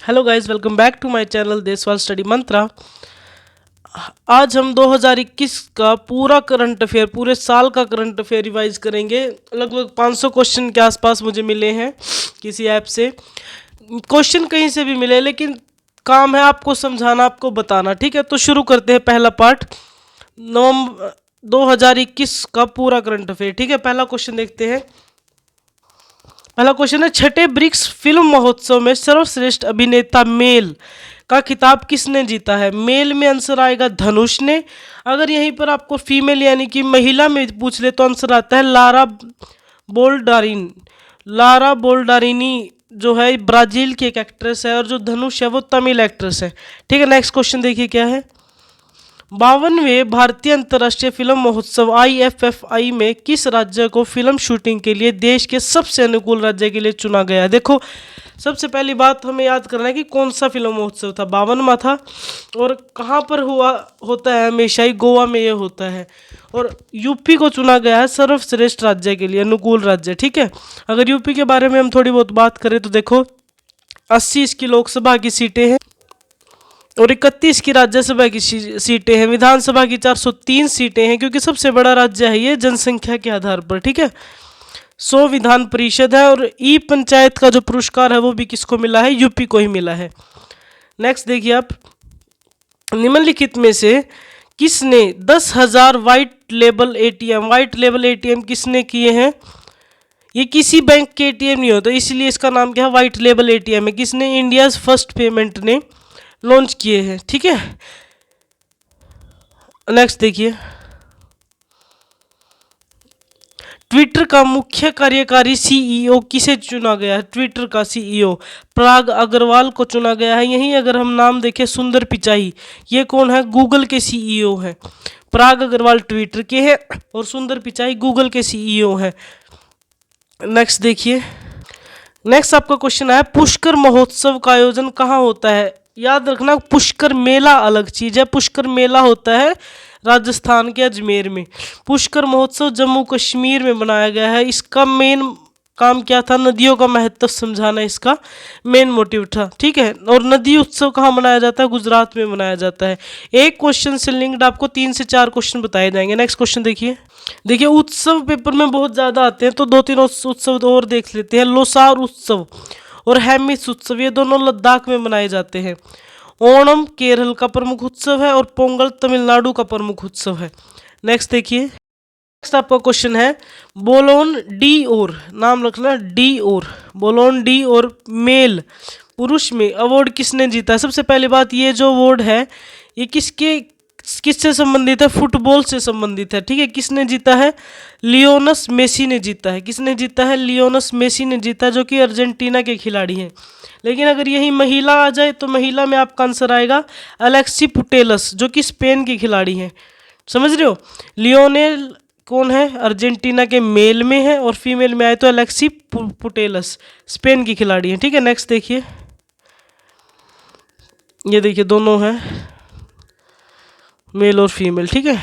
Hello guys, welcome back to my channel Deshwal study mantra. आज हम 2021 का पूरा करंट अफेयर, पूरे साल का करंट अफेयर रिवाइज करेंगे। लगभग 500 क्वेश्चन के आसपास मुझे मिले हैं किसी ऐप से। क्वेश्चन कहीं से भी मिले, लेकिन काम है आपको समझाना, आपको बताना। ठीक है, तो शुरू करते हैं पहला पार्ट, नवंबर 2021 का पूरा करंट अफेयर। ठीक है, पहला क्वेश्चन देखते हैं। पहला क्वेश्चन है, छठे ब्रिक्स फिल्म महोत्सव में सर्वश्रेष्ठ अभिनेता मेल का खिताब किसने जीता है? मेल में आंसर आएगा धनुष ने। अगर यहीं पर आपको फीमेल यानी कि महिला में पूछ ले तो आंसर आता है लारा बोल्डारिन। लारा बोल्डारिनी जो है ब्राजील की एक एक्ट्रेस है, और जो धनुष है वो तमिल एक्ट्रेस है। ठीक है, नेक्स्ट क्वेश्चन देखिए क्या है। 52वें भारतीय अंतर्राष्ट्रीय फिल्म महोत्सव IFFI में किस राज्य को फिल्म शूटिंग के लिए देश के सबसे अनुकूल राज्य के लिए चुना गया है? देखो, सबसे पहली बात हमें याद करना है कि कौन सा फिल्म महोत्सव था। 52वां था, और कहाँ पर होता है? हमेशा ही गोवा में ये होता है, और यूपी को चुना गया है सर्वश्रेष्ठ राज्य के लिए, अनुकूल राज्य। ठीक है, अगर यूपी के बारे में हम थोड़ी बहुत बात करें तो देखो, 80 इसकी लोकसभा की सीटें हैं और 31 की राज्यसभा की सीटें हैं। विधानसभा की 403 सीटें हैं, क्योंकि सबसे बड़ा राज्य है ये जनसंख्या के आधार पर। ठीक है, 100 विधान परिषद है, और ई पंचायत का जो पुरस्कार है वो भी किसको मिला है? यूपी को ही मिला है। नेक्स्ट देखिए आप, निम्नलिखित में से किसने 10,000 व्हाइट लेबल ATM किसने किए हैं? ये किसी बैंक के ATM नहीं होता, इसलिए इसका नाम क्या है? व्हाइट लेबल ATM है। किसने? इंडिया फर्स्ट पेमेंट ने लॉन्च किए हैं। ठीक है, नेक्स्ट देखिए, ट्विटर का मुख्य कार्यकारी CEO किसे चुना गया है? ट्विटर का CEO पराग अग्रवाल को चुना गया है। यहीं अगर हम नाम देखें, सुंदर पिचाई, ये कौन है? गूगल के CEO हैं। पराग अग्रवाल ट्विटर के हैं और सुंदर पिचाई गूगल के CEO हैं। नेक्स्ट देखिए, नेक्स्ट आपका क्वेश्चन है, पुष्कर महोत्सव का आयोजन कहाँ होता है? याद रखना, पुष्कर मेला अलग चीज है। पुष्कर मेला होता है राजस्थान के अजमेर में। पुष्कर महोत्सव जम्मू कश्मीर में बनाया गया है। इसका मेन काम क्या था? नदियों का महत्व समझाना इसका मेन मोटिव था। ठीक है, और नदी उत्सव कहाँ मनाया जाता है? गुजरात में मनाया जाता है। एक क्वेश्चन से लिंक्ड आपको 3 से 4 क्वेश्चन बताए जाएंगे। नेक्स्ट क्वेश्चन देखिए। देखिए, उत्सव पेपर में बहुत ज़्यादा आते हैं, तो 2-3 उत्सव और देख लेते हैं। लोसार उत्सव और हेमिस उत्सव, ये दोनों लद्दाख में मनाए जाते हैं। ओणम केरल का प्रमुख उत्सव है, और पोंगल तमिलनाडु का प्रमुख उत्सव है। नेक्स्ट देखिए, नेक्स्ट आपका क्वेश्चन है, बोलोन डी और, नाम रखना डी और, बोलोन डी और मेल पुरुष में अवार्ड किसने जीता है? सबसे पहली बात, ये जो अवार्ड है ये किससे संबंधित है? फुटबॉल से संबंधित है। ठीक है, किसने जीता है? लियोनस मेसी ने जीता है। किसने जीता है? लियोनस मेसी ने जीता, जो कि अर्जेंटीना के खिलाड़ी हैं। लेकिन अगर यही महिला आ जाए तो महिला में आपका आंसर आएगा अलेक्सी पुटेलस, जो कि स्पेन की खिलाड़ी हैं। समझ रहे हो? लियोनेल कौन है? अर्जेंटीना के मेल में है, और फीमेल में आए तो अलेक्सी पुटेलस स्पेन की खिलाड़ी हैं। ठीक है, नेक्स्ट देखिए, ये देखिए दोनों हैं, मेल और फीमेल। ठीक है,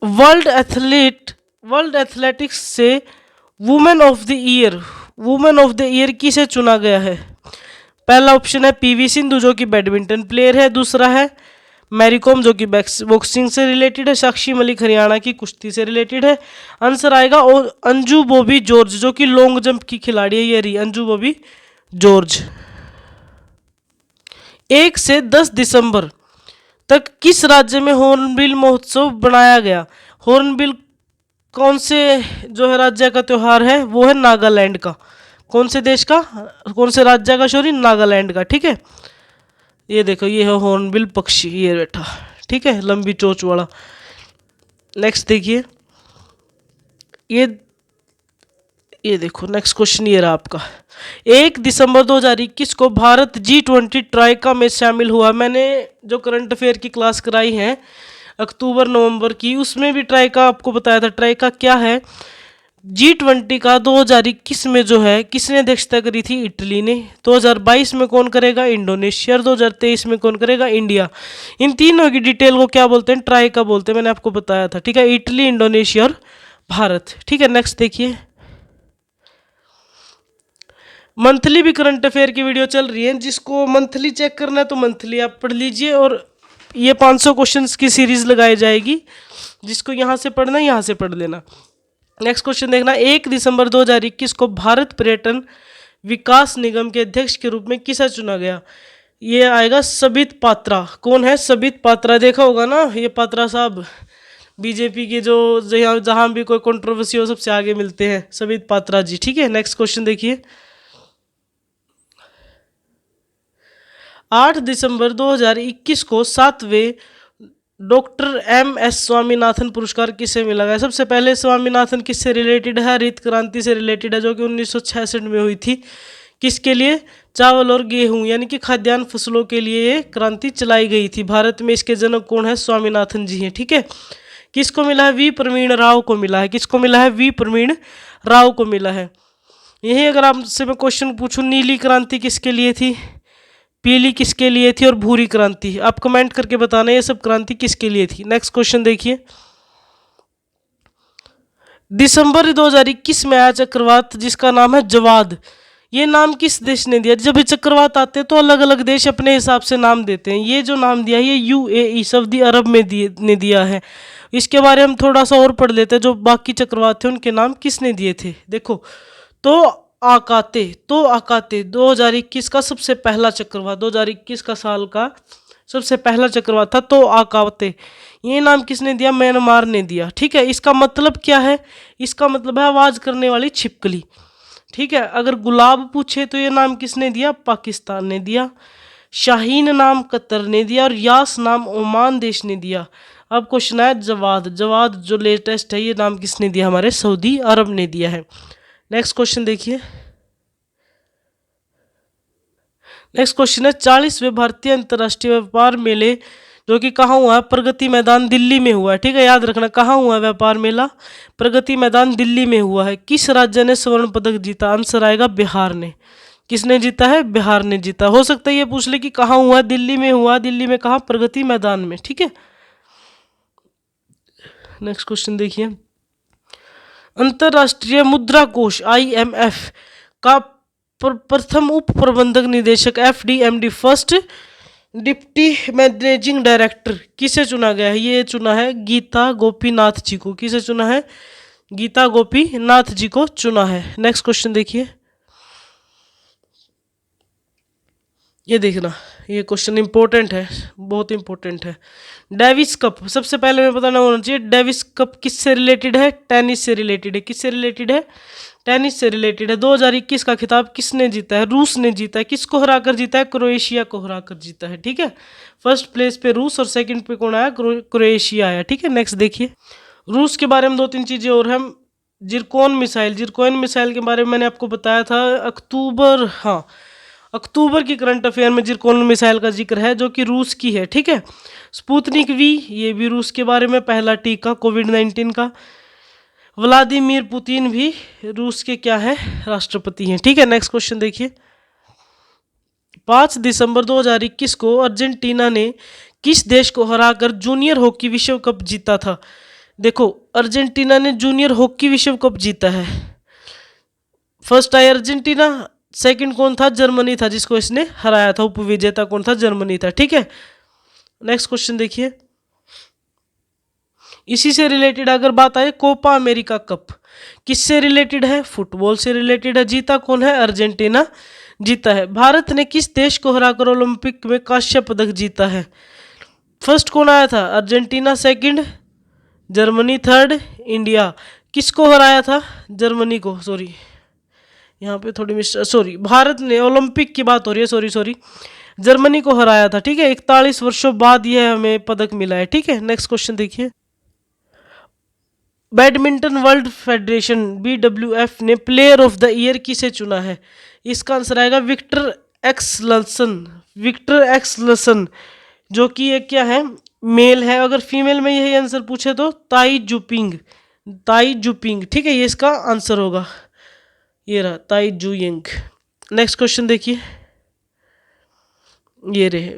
वर्ल्ड एथलेटिक्स से वुमेन ऑफ द ईयर किसे चुना गया है? पहला ऑप्शन है PV सिंधु, जो कि बैडमिंटन प्लेयर है। दूसरा है मैरी कॉम, जो कि बॉक्सिंग से रिलेटेड है। साक्षी मलिक हरियाणा की कुश्ती से रिलेटेड है। आंसर आएगा और अंजू बॉबी जॉर्ज, जो कि लॉन्ग जंप की खिलाड़ी है। ये रही अंजू बॉबी जॉर्ज। 1 से 10 दिसंबर तक किस राज्य में हॉर्नबिल महोत्सव बनाया गया? हॉर्नबिल कौन से जो है राज्य का त्यौहार है? वो है नागालैंड का। कौन से देश का? कौन से राज्य का? सॉरी, नागालैंड का। ठीक है, ये देखो, ये है हॉर्नबिल पक्षी, ये बैठा। ठीक है, लंबी चोंच वाला। नेक्स्ट देखिए, ये देखो, नेक्स्ट क्वेश्चन ये रहा आपका। 1 दिसंबर 2021 को भारत G20 ट्राइका में शामिल हुआ। मैंने जो करंट अफेयर की क्लास कराई है अक्टूबर नवंबर की, उसमें भी ट्राइका आपको बताया था। ट्राइका क्या है? G20 का 2021 में जो है किसने अध्यक्षता करी थी? इटली ने। 2022 में कौन करेगा? इंडोनेशिया। और 2023 में कौन करेगा? इंडिया। इन तीनों की डिटेल को क्या बोलते हैं? ट्राइका बोलते हैं, मैंने आपको बताया था। ठीक है, इटली, इंडोनेशिया और भारत। ठीक है, नेक्स्ट देखिए, मंथली भी करंट अफेयर की वीडियो चल रही है, जिसको मंथली चेक करना है तो मंथली आप पढ़ लीजिए, और ये 500 क्वेश्चंस की सीरीज लगाई जाएगी, जिसको यहाँ से पढ़ना है यहाँ से पढ़ लेना। नेक्स्ट क्वेश्चन देखना, 1 दिसंबर 2021 को भारत पर्यटन विकास निगम के अध्यक्ष के रूप में किसे चुना गया? ये आएगा सबित पात्रा। कौन है सबित पात्रा? देखा होगा ना, ये पात्रा साहब बीजेपी के जो जहाँ भी कोई कंट्रोवर्सी हो सबसे आगे मिलते हैं, सबित पात्रा जी। ठीक है, नेक्स्ट क्वेश्चन देखिए, 8 दिसंबर 2021 को 7वें डॉक्टर MS स्वामीनाथन पुरस्कार किसे मिला गया? सबसे पहले स्वामीनाथन किससे रिलेटेड है? हरित क्रांति से रिलेटेड है, जो कि 1966 में हुई थी। किसके लिए? चावल और गेहूं यानी कि खाद्यान्न फसलों के लिए ये क्रांति चलाई गई थी भारत में। इसके जनक कौन है? स्वामीनाथन जी हैं। ठीक है, किसको मिला है? वी प्रवीण राव को मिला है। किसको मिला है? वी प्रवीण राव को मिला है। यही अगर आपसे मैं क्वेश्चन पूछूं, नीली क्रांति किसके लिए थी, पीली किसके लिए थी, और भूरी क्रांति, आप कमेंट करके बताना ये सब क्रांति किसके लिए थी। नेक्स्ट क्वेश्चन देखिए, दिसंबर 2021 में आया चक्रवात जिसका नाम है जवाद, ये नाम किस देश ने दिया? जब ये चक्रवात आते हैं तो अलग अलग देश अपने हिसाब से नाम देते हैं। ये जो नाम दिया है ये UAE सऊदी अरब में ने दिया है। इसके बारे में हम थोड़ा सा और पढ़ लेते हैं, जो बाकी चक्रवात थे उनके नाम किसने दिए थे। देखो, तो आकाते 2021 का सबसे पहला चक्रवात, 2021 का साल का सबसे पहला चक्रवात था तो आकाते। ये नाम किसने दिया? म्यांमार ने दिया। ठीक है, इसका मतलब क्या है? इसका मतलब है आवाज करने वाली छिपकली। ठीक है, अगर गुलाब पूछे तो ये नाम किसने दिया? पाकिस्तान ने दिया। शाहीन नाम कतर ने दिया, और यास नाम ओमान देश ने दिया। अब क्वेश्चन है जवाद जो लेटेस्ट है, ये नाम किसने दिया? हमारे सऊदी अरब ने दिया है। नेक्स्ट क्वेश्चन देखिए, नेक्स्ट क्वेश्चन है 40वें भारतीय अंतर्राष्ट्रीय व्यापार मेले जो कि कहाँ हुआ है? प्रगति मैदान दिल्ली में हुआ है। ठीक है, याद रखना, कहाँ हुआ है व्यापार मेला? प्रगति मैदान दिल्ली में हुआ है। किस राज्य ने स्वर्ण पदक जीता? आंसर आएगा बिहार ने। किसने जीता है? बिहार ने जीता। हो सकता है ये पूछ ले कि कहाँ हुआ? दिल्ली में हुआ। दिल्ली में कहाँ? प्रगति मैदान में। ठीक है, नेक्स्ट क्वेश्चन देखिए, अंतर्राष्ट्रीय मुद्रा कोष IMF का प्रथम उप प्रबंधक निदेशक FDMD first deputy managing director किसे चुना गया है? ये चुना है गीता गोपीनाथ जी को। किसे चुना है? गीता गोपीनाथ जी को चुना है। नेक्स्ट क्वेश्चन देखिए, ये देखना, ये क्वेश्चन इंपॉर्टेंट है, बहुत इंपॉर्टेंट है। डेविस कप, सबसे पहले मैं बताना होना चाहिए, डेविस कप किससे रिलेटेड है? टेनिस से रिलेटेड है। किससे रिलेटेड है? टेनिस से रिलेटेड है। 2021 का खिताब किसने जीता है? रूस ने जीता है। किसको हराकर जीता है? क्रोएशिया को हराकर जीता है। ठीक है, फर्स्ट प्लेस पे रूस और सेकंड पे कौन आया? क्रोएशिया आया। ठीक है, नेक्स्ट देखिए, रूस के बारे में 2-3 चीज़ें और हम, जिरकोन मिसाइल के बारे में मैंने आपको बताया था अक्टूबर की करंट अफेयर में जिरकोन मिसाइल का जिक्र है, जो कि रूस की है। ठीक है, स्पुतनिक V, ये भी रूस के बारे में, पहला टीका कोविड-19 का। व्लादिमीर पुतिन भी रूस के क्या है? राष्ट्रपति हैं। ठीक है, नेक्स्ट क्वेश्चन देखिए, 5 दिसंबर 2021 को अर्जेंटीना ने किस देश को हराकर जूनियर हॉकी विश्व कप जीता था? देखो, अर्जेंटीना ने जूनियर हॉकी विश्व कप जीता है। फर्स्ट आई अर्जेंटीना, सेकंड कौन था? जर्मनी था, जिसको इसने हराया था। उपविजेता कौन था? जर्मनी था। ठीक है, नेक्स्ट क्वेश्चन देखिए, इसी से रिलेटेड अगर बात आए, कोपा अमेरिका कप किससे रिलेटेड है? फुटबॉल से रिलेटेड है। जीता कौन है? अर्जेंटीना जीता है। भारत ने किस देश को हराकर ओलंपिक में कांस्य पदक जीता है? फर्स्ट कौन आया था? Argentina, second Germany, third India. किसको हराया था? जर्मनी को, सॉरी यहाँ पे थोड़ी भारत ने, ओलंपिक की बात हो रही है, सॉरी जर्मनी को हराया था। ठीक है, 41 वर्षों बाद यह हमें पदक मिला है। ठीक है, नेक्स्ट क्वेश्चन देखिए, बैडमिंटन वर्ल्ड फेडरेशन BWF ने प्लेयर ऑफ द ईयर किसे चुना है? इसका आंसर आएगा विक्टर एक्सलसन, जो कि एक क्या है? मेल है। अगर फीमेल में यही आंसर पूछे तो ताई जुपिंग। ठीक है, ये इसका आंसर होगा, ये रहा ताई जुयिंग। नेक्स्ट क्वेश्चन देखिए, ये रहे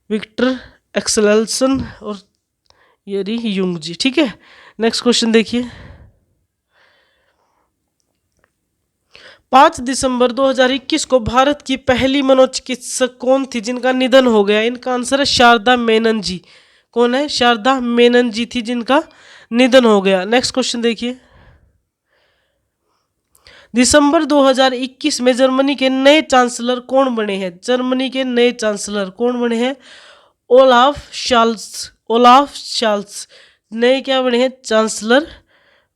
विक्टर एक्सलसन और ये रही युंग जी। ठीक है, नेक्स्ट क्वेश्चन देखिए, 5 दिसंबर 2021 को भारत की पहली मनोचिकित्सक कौन थी जिनका निधन हो गया? इनका आंसर है शारदा मेनन जी। कौन है? शारदा मेनन जी थी जिनका निधन हो गया। नेक्स्ट क्वेश्चन देखिए, दिसंबर 2021 में जर्मनी के नए चांसलर कौन बने हैं? जर्मनी के नए चांसलर कौन बने हैं? Olaf shawls. ओलाफ शाल्स नए क्या बने हैं? चांसलर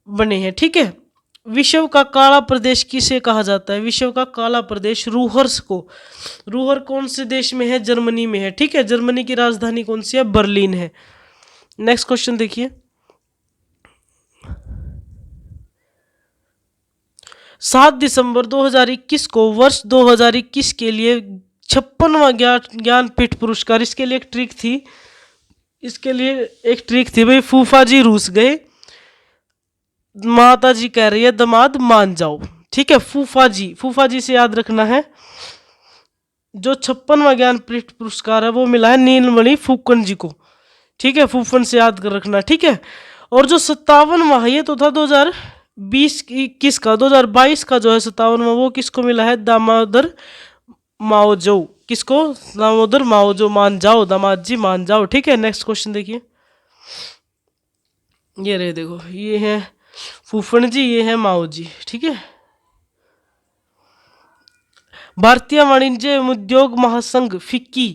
बने हैं। ठीक है। विश्व का काला प्रदेश किसे कहा जाता है? विश्व का काला प्रदेश रूहर्स को। रूहर कौन से देश में है? जर्मनी में है। ठीक है। जर्मनी की राजधानी कौन सी है? बर्लिन है। नेक्स्ट क्वेश्चन देखिए, 7 दिसंबर 2021 को वर्ष 2021 के लिए 56वां ज्ञानपीठ पुरस्कार, इसके लिए एक ट्रिक थी, भाई फूफा जी रूस गए, माता जी कह रही है दामाद मान जाओ। ठीक है। फूफा जी से याद रखना है। जो 56वां ज्ञानपीठ पुरस्कार है वो मिला है नीलमणि फूकन जी को। ठीक है। फूफन से याद कर रखना। ठीक है। और जो 57वां है ये तो था 2021 का, 2022 का जो है 57वां वो किसको मिला है? दामोदर माओजो। किसको? दामोदर माओजो। मान जाओ दामाद जी मान जाओ। ठीक है। नेक्स्ट क्वेश्चन देखिए, ये रहे देखो, ये है फूफन जी, ये है माओ जी। ठीक है। भारतीय वाणिज्य एवं उद्योग महासंघ फिक्की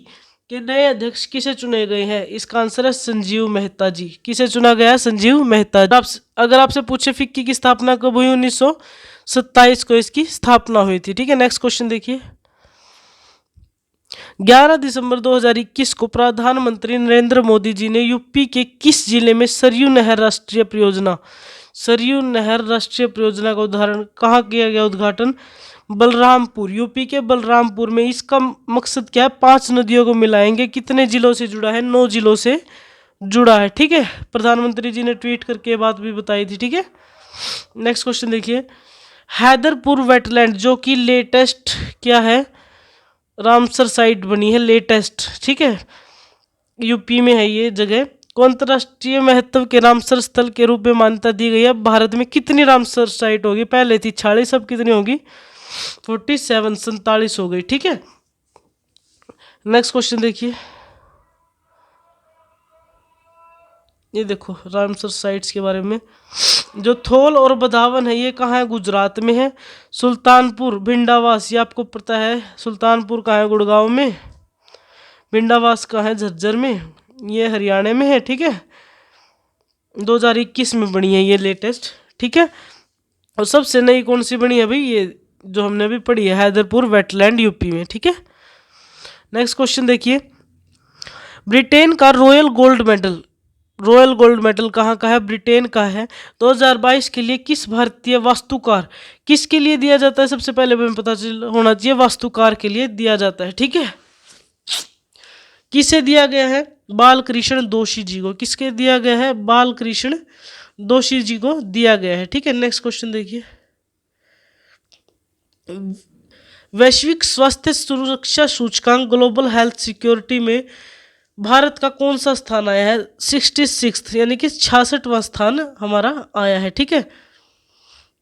के नए अध्यक्ष किसे चुने गए हैं? इसका आंसर है संजीव मेहता जी। किसे चुना गया? संजीव मेहता। अगर आपसे पूछे फिक्की की स्थापना कब हुई? 1927 को इसकी स्थापना हुई थी। ठीक है। नेक्स्ट क्वेश्चन देखिए, 11 दिसंबर 2021 को प्रधानमंत्री नरेंद्र मोदी जी ने यूपी के किस जिले में सरयू नहर राष्ट्रीय परियोजना का उदाहरण कहाँ किया गया? उद्घाटन बलरामपुर। यूपी के बलरामपुर में। इसका मकसद क्या है? 5 नदियों को मिलाएंगे। कितने जिलों से जुड़ा है? 9 जिलों से जुड़ा है। ठीक है। प्रधानमंत्री जी ने ट्वीट करके बात भी बताई थी। ठीक है। नेक्स्ट क्वेश्चन देखिए, हैदरपुर वेटलैंड जो कि लेटेस्ट क्या है? रामसर साइट बनी है लेटेस्ट। ठीक है। यूपी में है ये जगह। को अंतर्राष्ट्रीय महत्व के रामसर स्थल के रूप में मान्यता दी गई है। भारत में कितनी रामसर साइट होगी? पहले थी 46, अब कितनी होगी? 47 हो गई। ठीक है। नेक्स्ट क्वेश्चन देखिए, ये देखो रामसर साइट्स के बारे में। जो थोल और बदावन है ये कहाँ है? गुजरात में है। सुल्तानपुर भिंडावास, ये आपको पता है। सुल्तानपुर कहाँ है? गुड़गांव में। भिंडावास कहाँ है? झज्जर में। ये हरियाणा में है। ठीक है। 2021 में बनी है ये लेटेस्ट। ठीक है। और सबसे नई कौन सी बनी है भाई? ये जो हमने अभी पढ़ी है, हैदरपुर वेटलैंड यूपी में। ठीक है। नेक्स्ट क्वेश्चन देखिए, ब्रिटेन का रॉयल गोल्ड मेडल कहाँ का है? ब्रिटेन का है। 2022 के लिए किस भारतीय वास्तुकार, किसके लिए दिया जाता है? सबसे पहले हमें पता होना चाहिए, वास्तुकार के लिए दिया जाता है। ठीक है। किसे दिया गया है? बालकृष्ण दोषी जी को। किसके दिया गया है? बालकृष्ण दोषी जी को दिया गया है। ठीक है। नेक्स्ट क्वेश्चन देखिए, वैश्विक स्वास्थ्य सुरक्षा सूचकांक ग्लोबल हेल्थ सिक्योरिटी में भारत का कौन सा स्थान आया है? 66, यानी कि 66वां स्थान हमारा आया है। ठीक है।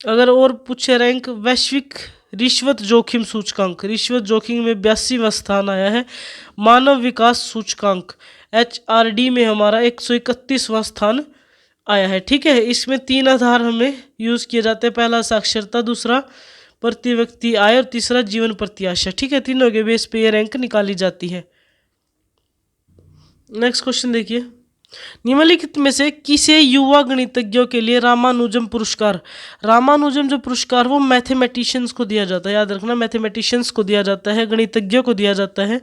अगर और पूछे रैंक, वैश्विक रिश्वत जोखिम सूचकांक, रिश्वत जोखिम में 82वां स्थान आया है। मानव विकास सूचकांक HRD में हमारा 131वां स्थान आया है। ठीक है। इसमें 3 आधार हमें यूज़ किए जाते हैं। पहला साक्षरता, दूसरा प्रति व्यक्ति आय और तीसरा जीवन प्रत्याशा। ठीक है। तीनों के बेस पे ये रैंक निकाली जाती है। नेक्स्ट क्वेश्चन देखिए, निम्नलिखित में से किसे युवा गणितज्ञों के लिए रामानुजम जो पुरस्कार वो मैथमेटिशियंस को दिया जाता है। याद रखना, मैथमेटिशियंस को दिया जाता है, गणितज्ञों को दिया जाता है।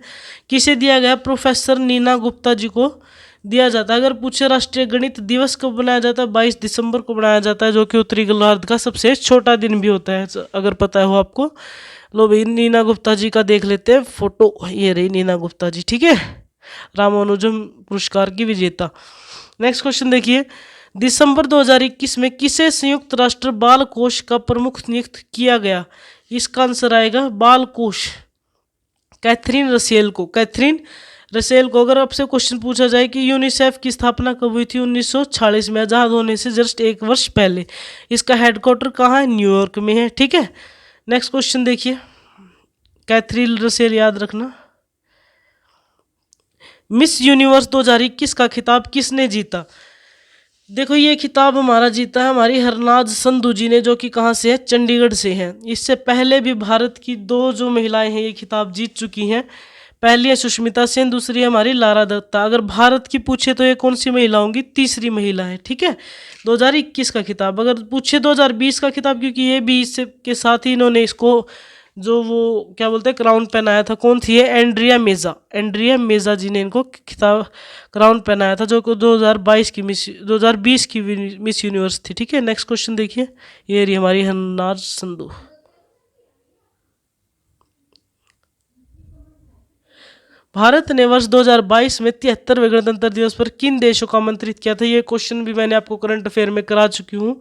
किसे दिया गया? प्रोफेसर नीना गुप्ता जी को दिया जाता है। अगर पूछे राष्ट्रीय गणित दिवस कब बनाया जाता है? 22 दिसंबर को बनाया जाता है, जो कि उत्तरी गोलार्ध का सबसे छोटा दिन भी होता है, अगर पता हो आपको। लो भाई, नीना गुप्ता जी का देख लेते हैं फोटो। ये रही नीना गुप्ता जी। ठीक है। रामानुजम पुरस्कार की विजेता। नेक्स्ट क्वेश्चन देखिए, दिसंबर 2021 में किसे संयुक्त राष्ट्र बाल कोष का प्रमुख नियुक्त किया गया? इसका आंसर आएगा बाल कोष कैथरीन रसेल को। अगर आपसे क्वेश्चन पूछा जाए कि यूनिसेफ की स्थापना कब हुई थी? 1946 में, आज़ाद होने से जस्ट 1 वर्ष पहले। इसका हेडक्वार्टर कहाँ है? न्यूयॉर्क में है। ठीक है। नेक्स्ट क्वेश्चन देखिए, कैथरीन रसेल याद रखना। मिस यूनिवर्स 2021 का खिताब किसने जीता? देखो ये खिताब हमारा जीता है हमारी हरनाज संधू जी ने, जो कि कहाँ से है, चंडीगढ़ से हैं। इससे पहले भी भारत की 2 जो महिलाएं हैं ये खिताब जीत चुकी हैं। पहली है सुष्मिता सेन, दूसरी है हमारी लारा दत्ता। अगर भारत की पूछे तो ये कौन सी महिला होंगी, तीसरी महिला है, ठीक है। 2021 का खिताब। अगर पूछे 2020 का खिताब, क्योंकि ये भी इससे के साथ ही इन्होंने इसको जो वो क्या बोलते हैं क्राउन पहनाया था, कौन थी ये, एंड्रिया मेजा जी ने इनको खिताब क्राउन पहनाया था, जो 2020 की मिस यूनिवर्स थी, ठीक है। नेक्स्ट क्वेश्चन देखिए, ये रही हमारी हरनाज संधू। भारत ने वर्ष 2022 में 73वें गणतंत्र दिवस पर किन देशों को आमंत्रित किया था? ये क्वेश्चन भी मैंने आपको करंट अफेयर में करा चुकी हूँ,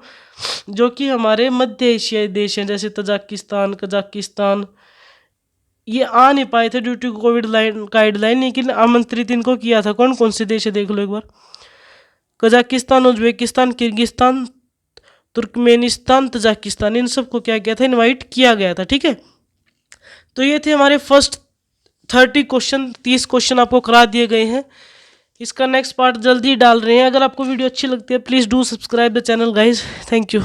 जो कि हमारे मध्य एशियाई देश हैं, जैसे तजाकिस्तान, कजाकिस्तान। ये आ नहीं पाए थे ड्यू टू कोविड गाइडलाइन, लेकिन आमंत्रित इनको किया था। कौन कौन से देश है देख लो एक बार, Kazakhstan, Uzbekistan, Kyrgyzstan, Turkmenistan, Tajikistan, इन सबको क्या किया था, इनवाइट किया गया था, ठीक है। तो ये थे हमारे फर्स्ट 30 क्वेश्चन, 30 क्वेश्चन आपको करा दिए गए हैं। इसका नेक्स्ट पार्ट जल्दी डाल रहे हैं। अगर आपको वीडियो अच्छी लगती है please do subscribe the channel guys, thank you.